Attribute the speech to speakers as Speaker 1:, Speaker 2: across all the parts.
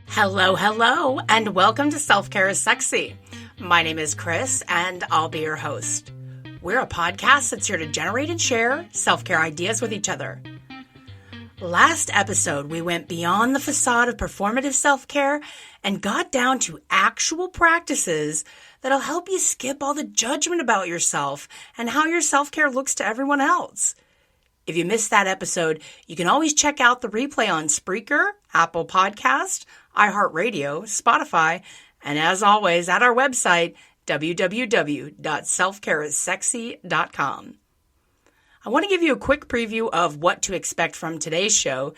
Speaker 1: Hello, and welcome to Self-Care is Sexy. My name is Chris, and I'll be your host. We're a podcast that's here to generate and share self-care ideas with each other. Last episode, we went beyond the facade of performative self-care and got down to actual practices that'll help you skip all the judgment about yourself and how your self-care looks to everyone else. If you missed that episode, you can always check out the replay on Spreaker, Apple Podcast, iHeartRadio, Spotify, and as always, at our website, www.selfcareissexy.com. I want to give you a quick preview of what to expect from today's show.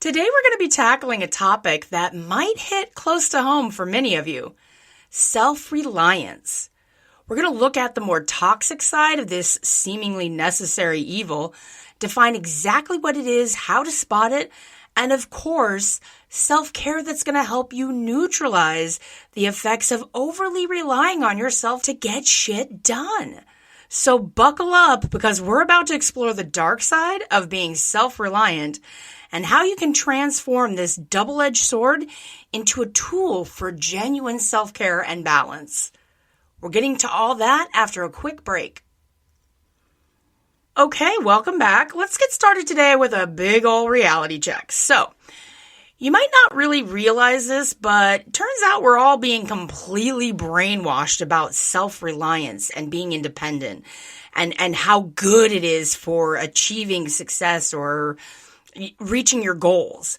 Speaker 1: Today, we're going to be tackling a topic that might hit close to home for many of you: self-reliance. We're going to look at the more toxic side of this seemingly necessary evil, define exactly what it is, how to spot it, and of course, self-care that's going to help you neutralize the effects of overly relying on yourself to get shit done. So buckle up, because we're about to explore the dark side of being self-reliant and how you can transform this double-edged sword into a tool for genuine self-care and balance. We're getting to all that after a quick break. Okay, welcome back. Let's get started today with a big old reality check. So, you might not really realize this, but it turns out we're all being completely brainwashed about self-reliance and being independent and how good it is for achieving success or reaching your goals.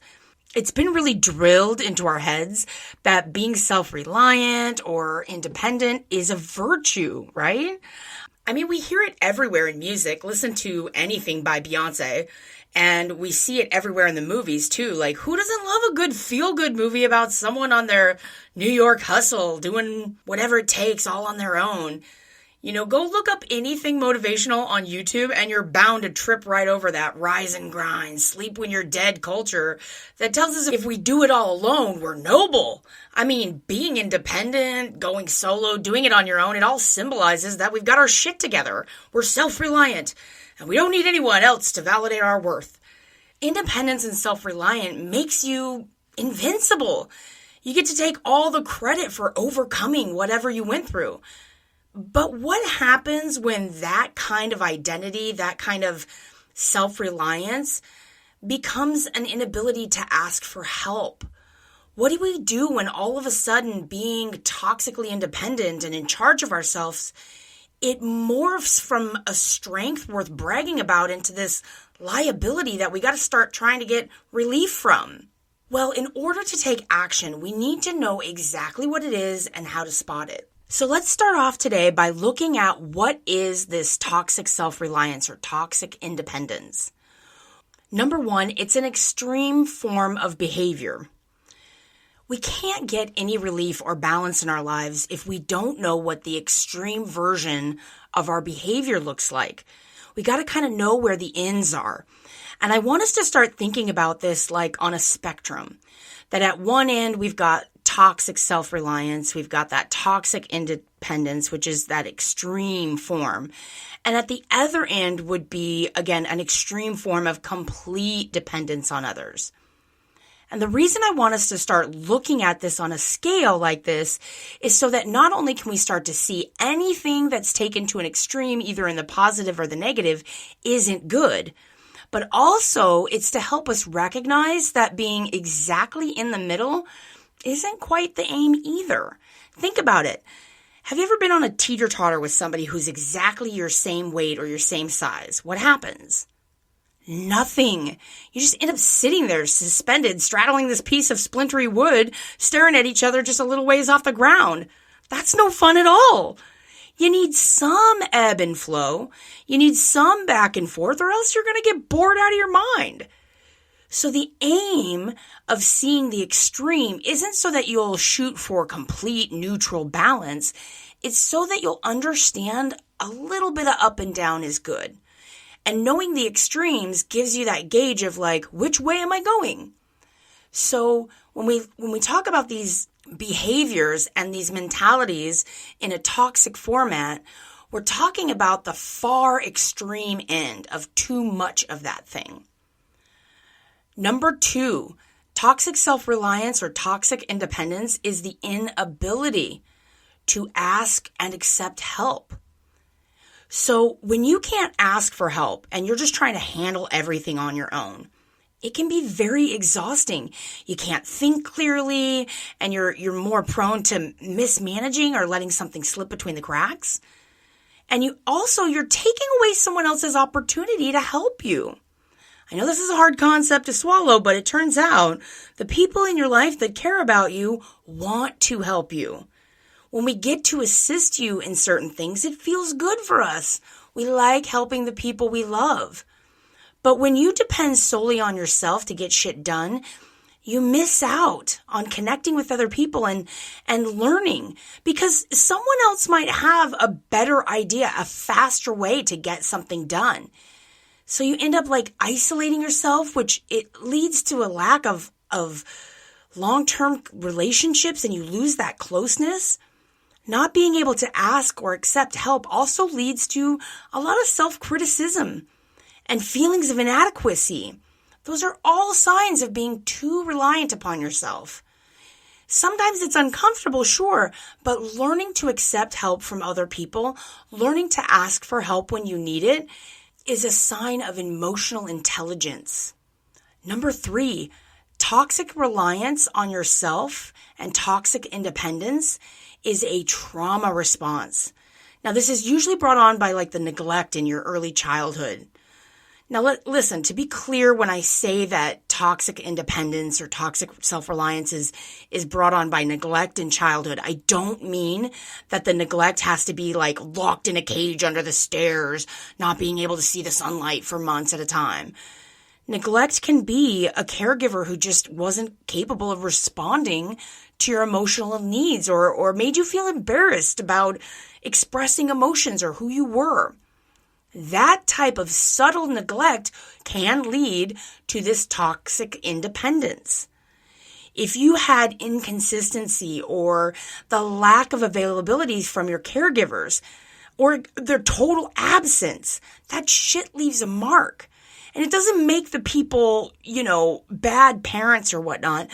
Speaker 1: It's been really drilled into our heads that being self-reliant or independent is a virtue, right? I mean, we hear it everywhere in music. Listen to anything by Beyonce, and we see it everywhere in the movies too. Like, who doesn't love a good feel-good movie about someone on their New York hustle, doing whatever it takes all on their own? You know, go look up anything motivational on YouTube and you're bound to trip right over that rise and grind, sleep when you're dead culture that tells us if we do it all alone, we're noble. I mean, being independent, going solo, doing it on your own, it all symbolizes that we've got our shit together. We're self-reliant and we don't need anyone else to validate our worth. Independence and self-reliant makes you invincible. You get to take all the credit for overcoming whatever you went through. But what happens when that kind of identity, that kind of self-reliance becomes an inability to ask for help? What do we do when all of a sudden being toxically independent and in charge of ourselves, it morphs from a strength worth bragging about into this liability that we got to start trying to get relief from? Well, in order to take action, we need to know exactly what it is and how to spot it. So let's start off today by looking at what is this toxic self-reliance or toxic independence. Number one, it's an extreme form of behavior. We can't get any relief or balance in our lives if we don't know what the extreme version of our behavior looks like. We got to kind of know where the ends are. And I want us to start thinking about this like on a spectrum. That at one end, we've got toxic self-reliance, we've got that toxic independence, which is that extreme form. And at the other end would be, again, an extreme form of complete dependence on others. And the reason I want us to start looking at this on a scale like this is so that not only can we start to see anything that's taken to an extreme, either in the positive or the negative, isn't good, but also it's to help us recognize that being exactly in the middle isn't quite the aim either. Think about it. Have you ever been on a teeter-totter with somebody who's exactly your same weight or your same size? What happens? Nothing. You just end up sitting there suspended, straddling this piece of splintery wood, staring at each other just a little ways off the ground. That's no fun at all. You need some ebb and flow. You need some back and forth, or else you're going to get bored out of your mind. So the aim of seeing the extreme isn't so that you'll shoot for complete neutral balance. It's so that you'll understand a little bit of up and down is good. And knowing the extremes gives you that gauge of like, which way am I going? So when we talk about these behaviors and these mentalities in a toxic format, we're talking about the far extreme end of too much of that thing. Number two, Toxic self-reliance or toxic independence is the inability to ask and accept help. So when you can't ask for help and you're just trying to handle everything on your own, it can be very exhausting. You can't think clearly, and you're more prone to mismanaging or letting something slip between the cracks. And you're taking away someone else's opportunity to help you. I know this is a hard concept to swallow, but it turns out the people in your life that care about you want to help you. When we get to assist you in certain things, it feels good for us. We like helping the people we love. But when you depend solely on yourself to get shit done, you miss out on connecting with other people and learning, because someone else might have a better idea, a faster way to get something done. So you end up isolating yourself, which it leads to a lack of long-term relationships, and you lose that closeness. Not being able to ask or accept help also leads to a lot of self-criticism and feelings of inadequacy. Those are all signs of being too reliant upon yourself. Sometimes it's uncomfortable, sure, but learning to accept help from other people, learning to ask for help when you need it, is a sign of emotional intelligence. Number 3, toxic reliance on yourself and toxic independence is a trauma response. Now, this is usually brought on by the neglect in your early childhood. Now, listen, to be clear, when I say that toxic independence or toxic self-reliance is brought on by neglect in childhood, I don't mean that the neglect has to be locked in a cage under the stairs, not being able to see the sunlight for months at a time. Neglect can be a caregiver who just wasn't capable of responding to your emotional needs or made you feel embarrassed about expressing emotions or who you were. That type of subtle neglect can lead to this toxic independence. If you had inconsistency or the lack of availability from your caregivers or their total absence, that shit leaves a mark. And it doesn't make the people, bad parents or whatnot.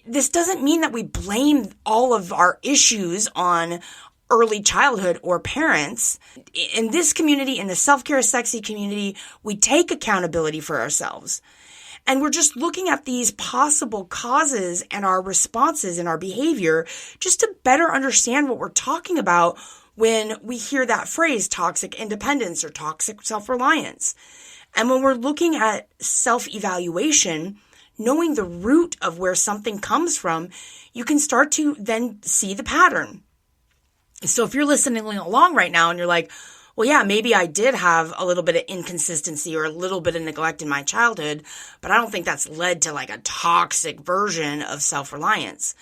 Speaker 1: This doesn't mean that we blame all of our issues on early childhood or parents. In this community, in the self-care sexy community, we take accountability for ourselves. And we're just looking at these possible causes and our responses and our behavior just to better understand what we're talking about when we hear that phrase, toxic independence or toxic self-reliance. And when we're looking at self-evaluation, knowing the root of where something comes from, you can start to then see the pattern. So if you're listening along right now and you're like, well, yeah, maybe I did have a little bit of inconsistency or a little bit of neglect in my childhood, but I don't think that's led to a toxic version of self-reliance.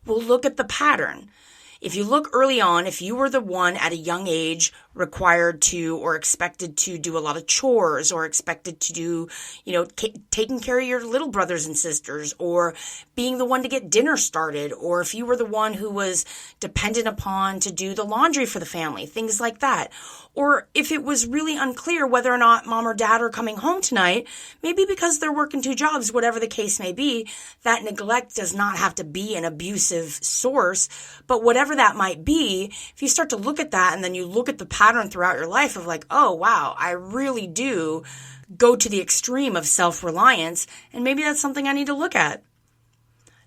Speaker 1: Well, look at the pattern. If you look early on, if you were the one at a young age required to or expected to do a lot of chores or expected to do, taking care of your little brothers and sisters or being the one to get dinner started, or if you were the one who was dependent upon to do the laundry for the family, things like that. Or if it was really unclear whether or not mom or dad are coming home tonight, maybe because they're working 2 jobs, whatever the case may be, that neglect does not have to be an abusive source. But whatever that might be, if you start to look at that and then you look at the pattern throughout your life of oh, wow, I really do go to the extreme of self-reliance, and maybe that's something I need to look at.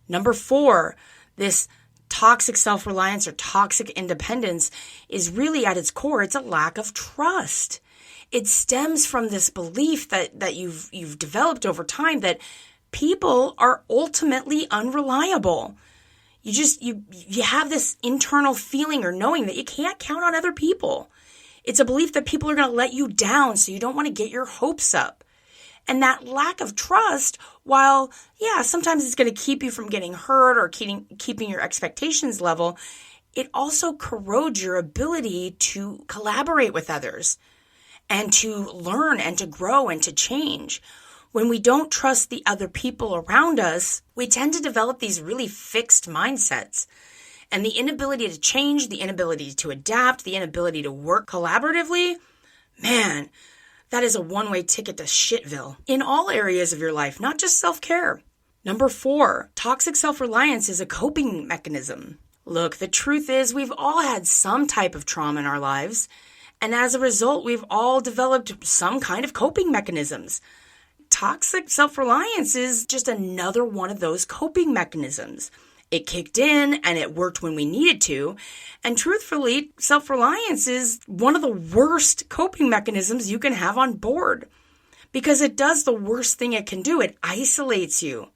Speaker 1: Number 4, this toxic self-reliance or toxic independence is really at its core, it's a lack of trust. It stems from this belief that you've developed over time that people are ultimately unreliable. You have this internal feeling or knowing that you can't count on other people. It's a belief that people are going to let you down, so you don't want to get your hopes up. And that lack of trust, while, sometimes it's going to keep you from getting hurt or keeping your expectations level, it also corrodes your ability to collaborate with others and to learn and to grow and to change. When we don't trust the other people around us, we tend to develop these really fixed mindsets. And the inability to change, the inability to adapt, the inability to work collaboratively, man, that is a one-way ticket to shitville in all areas of your life, not just self-care. Number 4, toxic self-reliance is a coping mechanism. Look, the truth is we've all had some type of trauma in our lives, and as a result, we've all developed some kind of coping mechanisms. Toxic self-reliance is just another one of those coping mechanisms. It kicked in and it worked when we needed to. And truthfully, self-reliance is one of the worst coping mechanisms you can have on board because it does the worst thing it can do. It isolates you.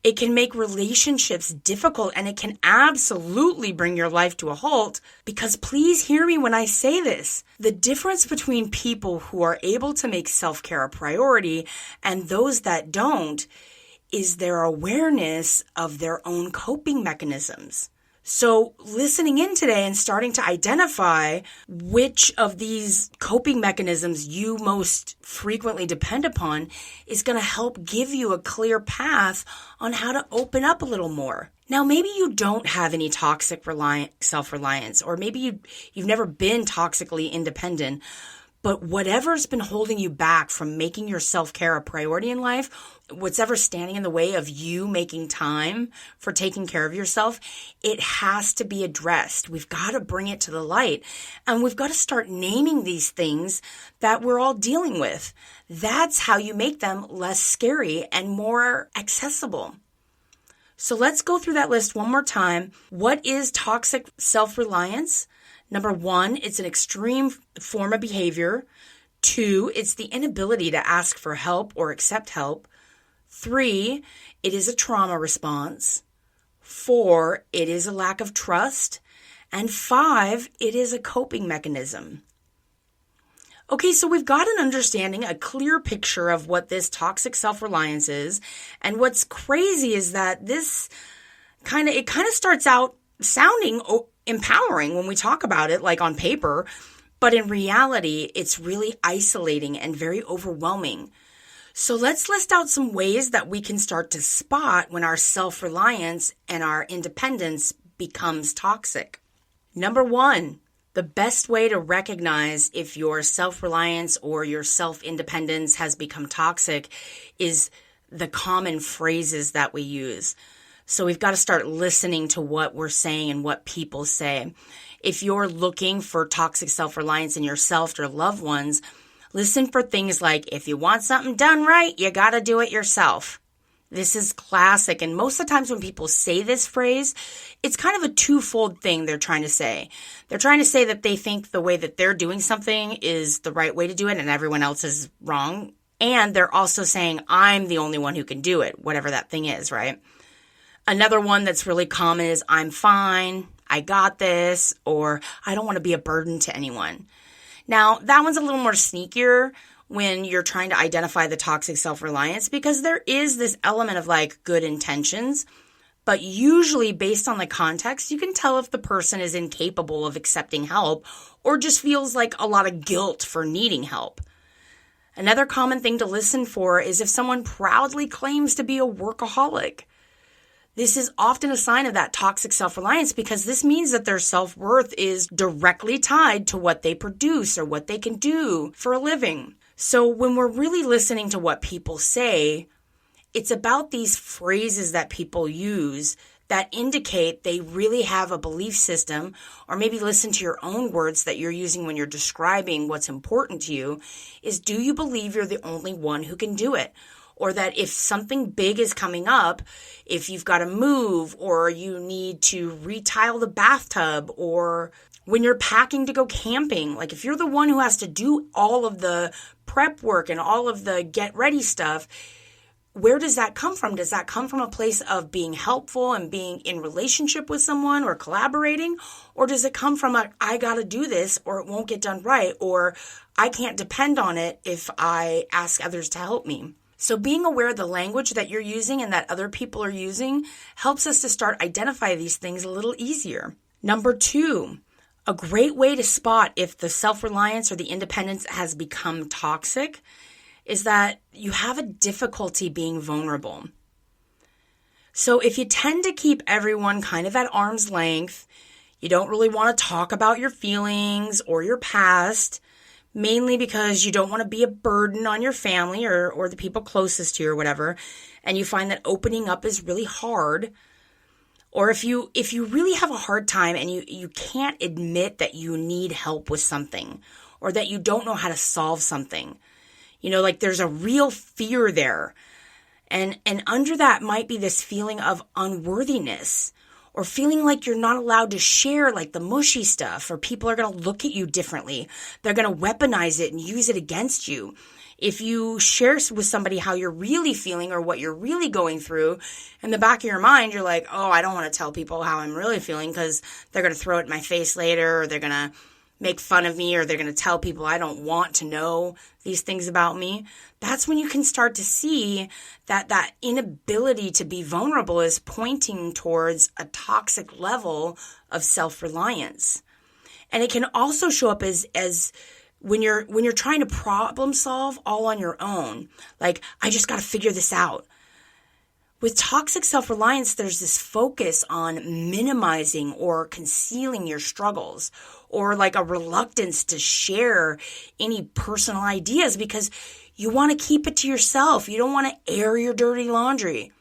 Speaker 1: It can make relationships difficult and it can absolutely bring your life to a halt because please hear me when I say this. The difference between people who are able to make self-care a priority and those that don't is their awareness of their own coping mechanisms. So listening in today and starting to identify which of these coping mechanisms you most frequently depend upon is going to help give you a clear path on how to open up a little more. Now, maybe you don't have any toxic self-reliance, or maybe you've never been toxically independent, but whatever's been holding you back from making your self-care a priority in life, whatever's standing in the way of you making time for taking care of yourself, it has to be addressed. We've got to bring it to the light, and we've got to start naming these things that we're all dealing with. That's how you make them less scary and more accessible. So let's go through that list one more time. What is toxic self-reliance? Number 1, it's an extreme form of behavior. 2, it's the inability to ask for help or accept help. 3, it is a trauma response. 4, it is a lack of trust. And 5, it is a coping mechanism. Okay, so we've got an understanding, a clear picture of what this toxic self-reliance is. And what's crazy is that this kind of starts out sounding empowering when we talk about it, like on paper, but in reality, it's really isolating and very overwhelming. So let's list out some ways that we can start to spot when our self-reliance and our independence becomes toxic. Number 1, the best way to recognize if your self-reliance or your self-independence has become toxic is the common phrases that we use. So we've got to start listening to what we're saying and what people say. If you're looking for toxic self-reliance in yourself or loved ones, listen for things like, if you want something done right, you got to do it yourself. This is classic. And most of the times when people say this phrase, it's kind of a twofold thing they're trying to say. They're trying to say that they think the way that they're doing something is the right way to do it and everyone else is wrong. And they're also saying, I'm the only one who can do it, whatever that thing is, right? Another one that's really common is, I'm fine, I got this, or I don't want to be a burden to anyone. Now, that one's a little more sneakier when you're trying to identify the toxic self-reliance because there is this element of like good intentions, but usually based on the context, you can tell if the person is incapable of accepting help or just feels like a lot of guilt for needing help. Another common thing to listen for is if someone proudly claims to be a workaholic. This is often a sign of that toxic self-reliance because this means that their self-worth is directly tied to what they produce or what they can do for a living. So when we're really listening to what people say, it's about these phrases that people use that indicate they really have a belief system, or maybe listen to your own words that you're using when you're describing what's important to you, is do you believe you're the only one who can do it? Or that if something big is coming up, if you've got to move or you need to retile the bathtub, or when you're packing to go camping, like if you're the one who has to do all of the prep work and all of the get ready stuff, where does that come from? Does that come from a place of being helpful and being in relationship with someone or collaborating? Or does it come from I got to do this or it won't get done right, or I can't depend on it if I ask others to help me? So being aware of the language that you're using and that other people are using helps us to start identifying these things a little easier. Number 2, a great way to spot if the self-reliance or the independence has become toxic is that you have a difficulty being vulnerable. So if you tend to keep everyone kind of at arm's length, you don't really want to talk about your feelings or your past, mainly because you don't want to be a burden on your family or the people closest to you or whatever, and you find that opening up is really hard. Or if you really have a hard time and you can't admit that you need help with something or that you don't know how to solve something, like there's a real fear there. And under that might be this feeling of unworthiness or feeling like you're not allowed to share like the mushy stuff, or people are going to look at you differently. They're going to weaponize it and use it against you. If you share with somebody how you're really feeling or what you're really going through, in the back of your mind, you're like, oh, I don't want to tell people how I'm really feeling because they're going to throw it in my face later, or they're going to make fun of me, or they're going to tell people I don't want to know these things about me. That's when you can start to see that inability to be vulnerable is pointing towards a toxic level of self-reliance. And it can also show up as when you're trying to problem solve all on your own. Like, I just got to figure this out. With toxic self-reliance, there's this focus on minimizing or concealing your struggles, or like a reluctance to share any personal ideas because you want to keep it to yourself. You don't want to air your dirty laundry.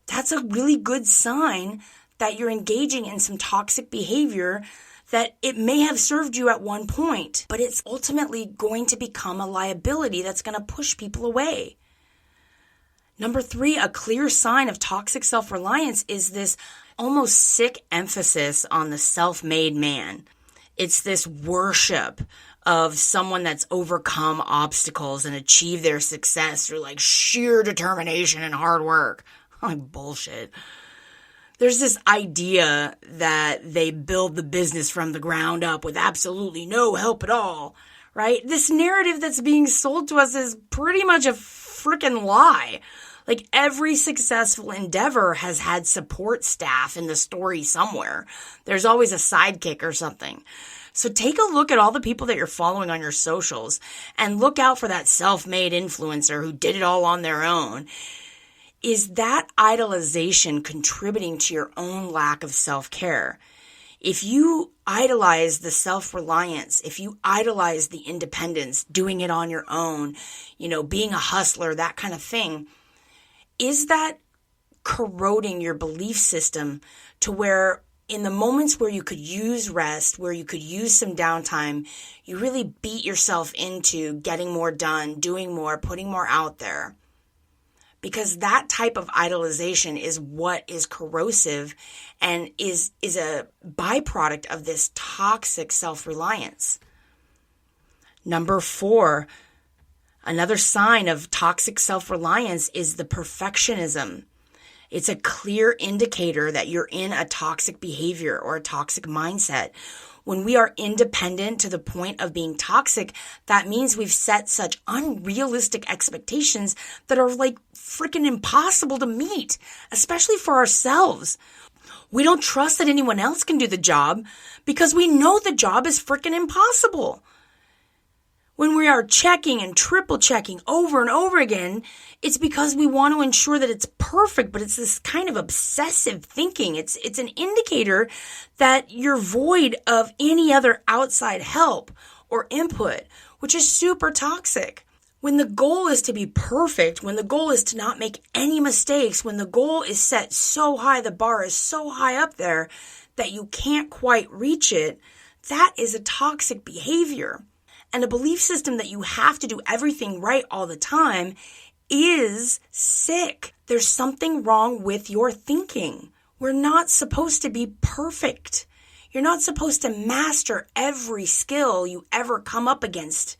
Speaker 1: That's a really good sign that you're engaging in some toxic behavior that it may have served you at one point, but it's ultimately going to become a liability that's going to push people away. Number 3, a clear sign of toxic self-reliance is this almost sick emphasis on the self-made man. It's this worship of someone that's overcome obstacles and achieved their success through like sheer determination and hard work. Like bullshit. There's this idea that they build the business from the ground up with absolutely no help at all, right? This narrative that's being sold to us is pretty much a freaking lie. Like, every successful endeavor has had support staff in the story somewhere. There's always a sidekick or something. So take a look at all the people that you're following on your socials and look out for that self-made influencer who did it all on their own. Is that idolization contributing to your own lack of self-care? If you idolize the self-reliance, if you idolize the independence, doing it on your own, being a hustler, that kind of thing, is that corroding your belief system to where in the moments where you could use rest, where you could use some downtime, you really beat yourself into getting more done, doing more, putting more out there? Because that type of idolization is what is corrosive and is a byproduct of this toxic self-reliance. Number 4, another sign of toxic self-reliance is the perfectionism. It's a clear indicator that you're in a toxic behavior or a toxic mindset. When we are independent to the point of being toxic, that means we've set such unrealistic expectations that are like freaking impossible to meet, especially for ourselves. We don't trust that anyone else can do the job because we know the job is freaking impossible. When we are checking and triple checking over and over again, it's because we want to ensure that it's perfect, but it's this kind of obsessive thinking. It's an indicator that you're void of any other outside help or input, which is super toxic. When the goal is to be perfect, when the goal is to not make any mistakes, when the goal is set so high, the bar is so high up there that you can't quite reach it, that is a toxic behavior. And a belief system that you have to do everything right all the time is sick. There's something wrong with your thinking. We're not supposed to be perfect. You're not supposed to master every skill you ever come up against.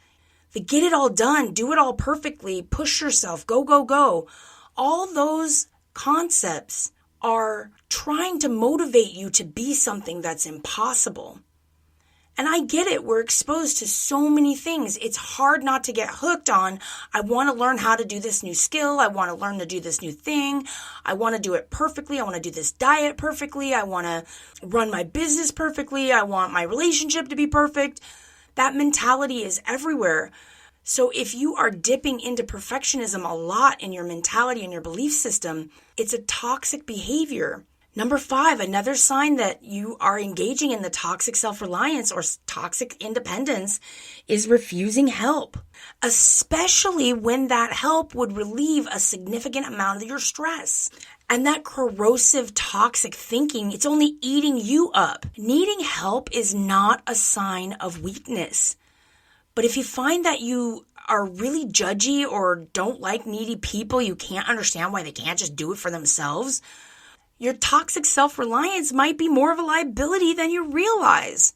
Speaker 1: The get it all done, do it all perfectly, push yourself, go, go, go. All those concepts are trying to motivate you to be something that's impossible. And I get it. We're exposed to so many things. It's hard not to get hooked on, I want to learn how to do this new skill. I want to learn to do this new thing. I want to do it perfectly. I want to do this diet perfectly. I want to run my business perfectly. I want my relationship to be perfect. That mentality is everywhere. So if you are dipping into perfectionism a lot in your mentality and your belief system, it's a toxic behavior. Number 5, another sign that you are engaging in the toxic self-reliance or toxic independence is refusing help, especially when that help would relieve a significant amount of your stress. And that corrosive, toxic thinking, it's only eating you up. Needing help is not a sign of weakness. But if you find that you are really judgy or don't like needy people, you can't understand why they can't just do it for themselves, your toxic self-reliance might be more of a liability than you realize.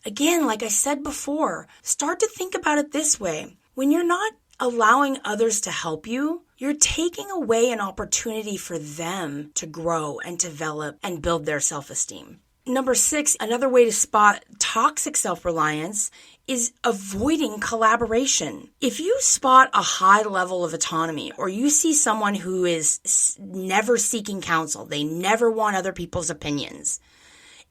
Speaker 1: Again, like I said before, start to think about it this way. When you're not allowing others to help you, you're taking away an opportunity for them to grow and develop and build their self-esteem. Number 6, another way to spot toxic self-reliance is avoiding collaboration. If you spot a high level of autonomy, or you see someone who is never seeking counsel, they never want other people's opinions,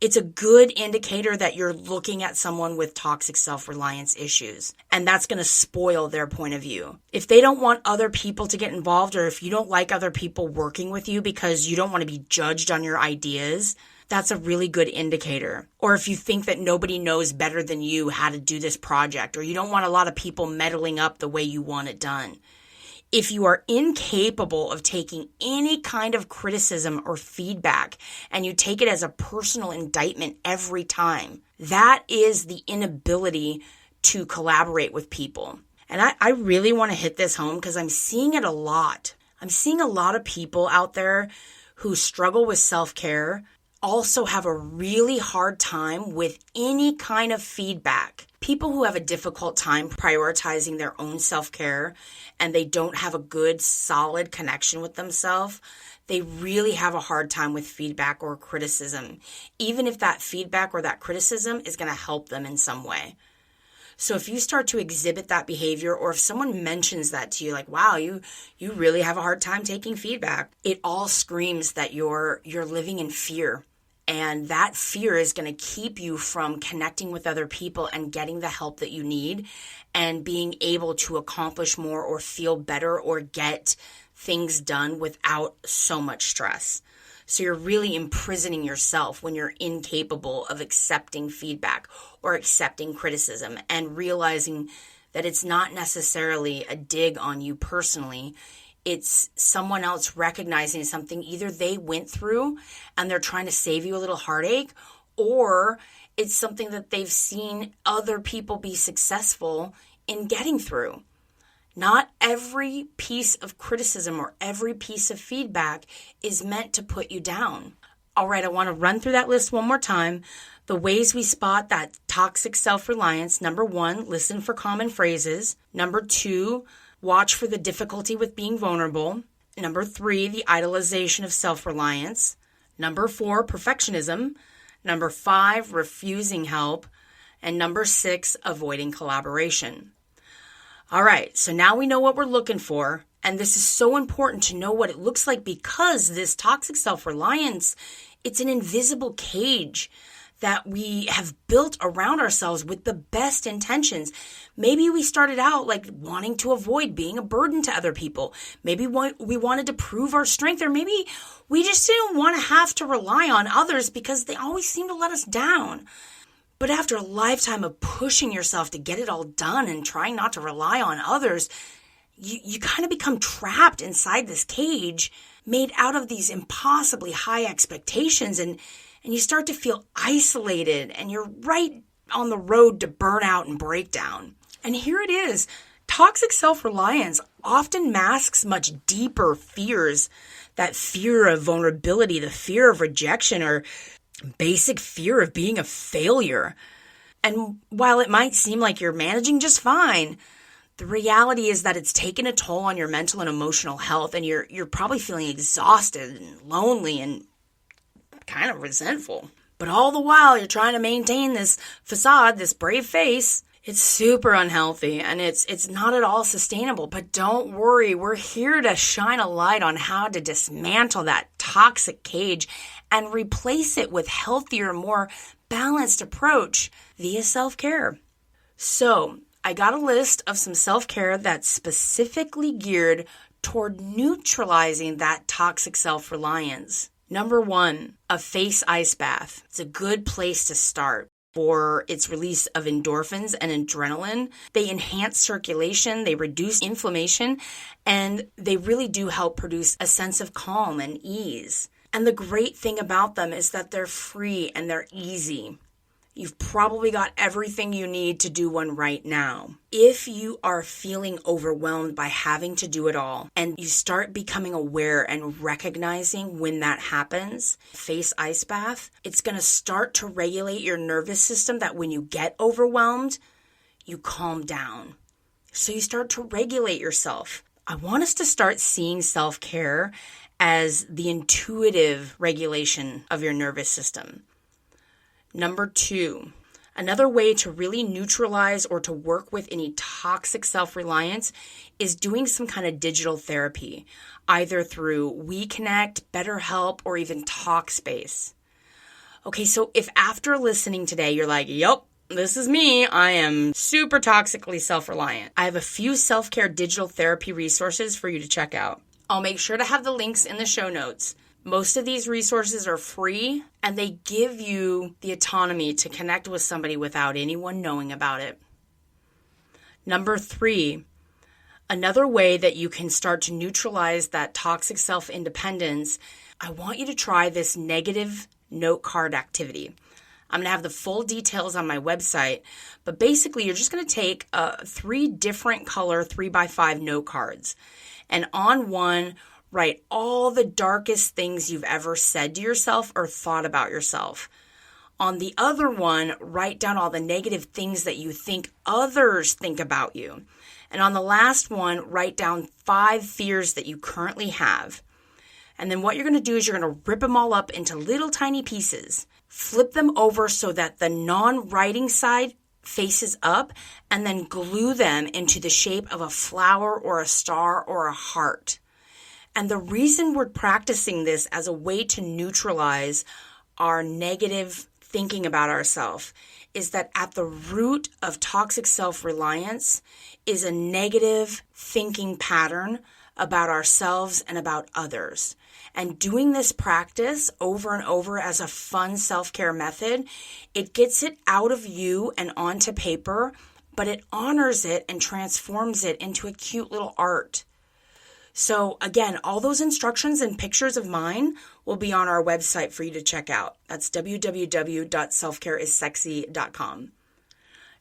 Speaker 1: it's a good indicator that you're looking at someone with toxic self-reliance issues, and that's going to spoil their point of view. If they don't want other people to get involved, or if you don't like other people working with you because you don't want to be judged on your ideas, that's a really good indicator. Or if you think that nobody knows better than you how to do this project, or you don't want a lot of people meddling up the way you want it done. If you are incapable of taking any kind of criticism or feedback, and you take it as a personal indictment every time, that is the inability to collaborate with people. And I really want to hit this home because I'm seeing it a lot. I'm seeing a lot of people out there who struggle with self-care also have a really hard time with any kind of feedback. People who have a difficult time prioritizing their own self-care and they don't have a good, solid connection with themselves, they really have a hard time with feedback or criticism, even if that feedback or that criticism is going to help them in some way. So if you start to exhibit that behavior, or if someone mentions that to you, like, wow, you really have a hard time taking feedback, it all screams that you're living in fear. And that fear is going to keep you from connecting with other people and getting the help that you need and being able to accomplish more or feel better or get things done without so much stress. So you're really imprisoning yourself when you're incapable of accepting feedback or accepting criticism and realizing that it's not necessarily a dig on you personally. It's someone else recognizing something either they went through and they're trying to save you a little heartache, or it's something that they've seen other people be successful in getting through. Not every piece of criticism or every piece of feedback is meant to put you down. All right, I want to run through that list one more time. The ways we spot that toxic self-reliance: number 1, listen for common phrases. Number 2, watch for the difficulty with being vulnerable. Number 3, the idolization of self-reliance. Number 4, perfectionism. Number 5, refusing help. And number 6, avoiding collaboration. All right, so now we know what we're looking for. And this is so important to know what it looks like, because this toxic self-reliance, it's an invisible cage that we have built around ourselves with the best intentions. Maybe we started out like wanting to avoid being a burden to other people. Maybe we wanted to prove our strength, or maybe we just didn't want to have to rely on others because they always seem to let us down. But after a lifetime of pushing yourself to get it all done and trying not to rely on others, you kind of become trapped inside this cage made out of these impossibly high expectations, and you start to feel isolated, and you're right on the road to burnout and breakdown. And here it is. Toxic self-reliance often masks much deeper fears. That fear of vulnerability, the fear of rejection, or basic fear of being a failure. And while it might seem like you're managing just fine, the reality is that it's taken a toll on your mental and emotional health, and you're probably feeling exhausted and lonely and kind of resentful. But all the while, you're trying to maintain this facade, this brave face. It's super unhealthy, and it's not at all sustainable. But don't worry, we're here to shine a light on how to dismantle that toxic cage and replace it with healthier, more balanced approach via self-care. So I got a list of some self-care that's specifically geared toward neutralizing that toxic self-reliance. Number 1, a face ice bath. It's a good place to start for its release of endorphins and adrenaline. They enhance circulation, they reduce inflammation, and they really do help produce a sense of calm and ease. And the great thing about them is that they're free and they're easy. You've probably got everything you need to do one right now. If you are feeling overwhelmed by having to do it all and you start becoming aware and recognizing when that happens, face ice bath, it's going to start to regulate your nervous system that when you get overwhelmed, you calm down. So you start to regulate yourself. I want us to start seeing self-care as the intuitive regulation of your nervous system. Number 2, another way to really neutralize or to work with any toxic self-reliance is doing some kind of digital therapy, either through WeConnect, BetterHelp, or even Talkspace. Okay, so if after listening today, you're like, yep, this is me, I am super toxically self-reliant, I have a few self-care digital therapy resources for you to check out. I'll make sure to have the links in the show notes. Most of these resources are free and they give you the autonomy to connect with somebody without anyone knowing about it. Number 3, another way that you can start to neutralize that toxic self-independence, I want you to try this negative note card activity. I'm going to have the full details on my website, but basically you're just going to take 3 different color 3x5 note cards, and on one, write all the darkest things you've ever said to yourself or thought about yourself. On the other one, write down all the negative things that you think others think about you. And on the last one, write down 5 fears that you currently have. And then what you're going to do is you're going to rip them all up into little tiny pieces. Flip them over so that the non-writing side faces up, and then glue them into the shape of a flower or a star or a heart. And the reason we're practicing this as a way to neutralize our negative thinking about ourselves is that at the root of toxic self-reliance is a negative thinking pattern about ourselves and about others. And doing this practice over and over as a fun self-care method, it gets it out of you and onto paper, but it honors it and transforms it into a cute little art. So again, all those instructions and pictures of mine will be on our website for you to check out. That's www.selfcareissexy.com.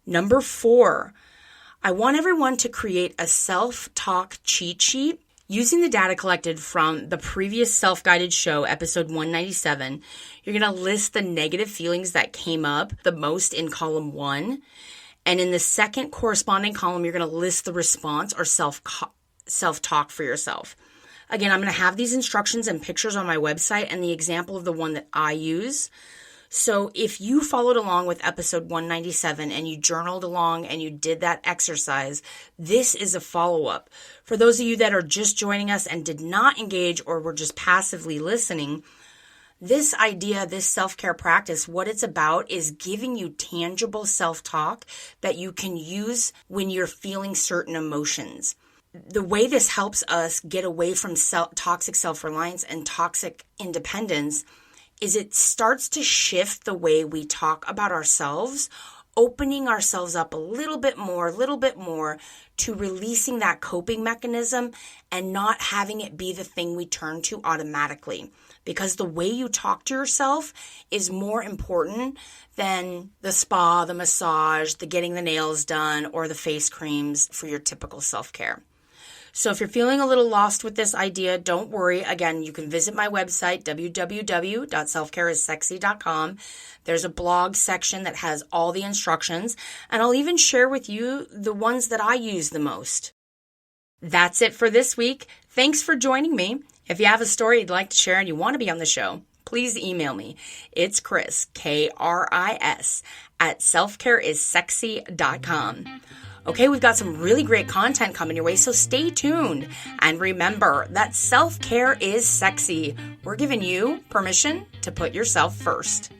Speaker 1: Number 4, I want everyone to create a self-talk cheat sheet using the data collected from the previous self-guided show, episode 197. You're going to list the negative feelings that came up the most in column 1. And in the second corresponding column, you're going to list the response or self-talk for yourself. Again, I'm going to have these instructions and pictures on my website and the example of the one that I use. So if you followed along with episode 197 and you journaled along and you did that exercise, this is a follow-up. For those of you that are just joining us and did not engage or were just passively listening, this idea, this self-care practice, what it's about is giving you tangible self-talk that you can use when you're feeling certain emotions. The way this helps us get away from toxic self-reliance and toxic independence is it starts to shift the way we talk about ourselves, opening ourselves up a little bit more to releasing that coping mechanism and not having it be the thing we turn to automatically. Because the way you talk to yourself is more important than the spa, the massage, the getting the nails done, or the face creams for your typical self-care. So if you're feeling a little lost with this idea, don't worry. Again, you can visit my website, www.selfcareissexy.com. There's a blog section that has all the instructions, and I'll even share with you the ones that I use the most. That's it for this week. Thanks for joining me. If you have a story you'd like to share and you want to be on the show, please email me. It's Chris, Kris, at selfcareissexy.com. Okay, we've got some really great content coming your way, so stay tuned. And remember that self-care is sexy. We're giving you permission to put yourself first.